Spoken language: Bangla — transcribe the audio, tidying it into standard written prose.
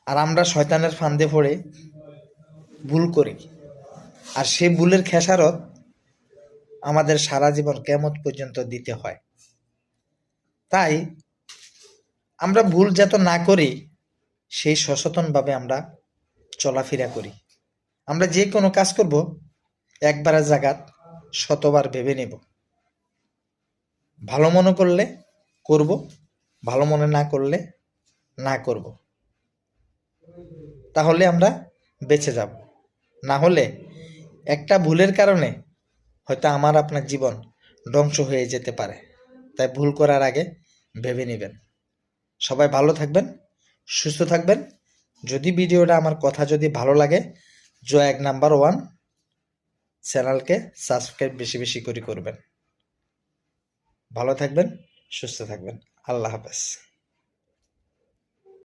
আর আমরা শয়তানের ফান্দে পড়ে ভুল করি, আর সেই ভুলের খেসারত আমাদের সারা জীবন কিয়ামত পর্যন্ত দিতে হয়। তাই আমরা ভুল যাতে না করি সেই সচেতনভাবে আমরা চলাফেরা করি। আমরা যে কোনো কাজ করব একবারের জায়গাত শতবার ভেবে নেব। ভালো মনে করলে করব, ভালো মনে না করলে না করব। তাহলে আমরা বেঁচে যাব। না হলে একটা ভুলের কারণে হয়তো আমার আপনার জীবন ধ্বংস হয়ে যেতে পারে। তাই ভুল করার আগে ভেবে নেবেন। সবাই ভালো থাকবেন, সুস্থ থাকবেন। যদি ভিডিওটা আমার কথা যদি ভালো লাগে, জয়াক নাম্বার 1 চ্যানেলকে সাবস্ক্রাইব বেশি বেশি করে করবেন। ভালো থাকবেন, সুস্থ থাকবেন। আল্লাহ হাফেজ।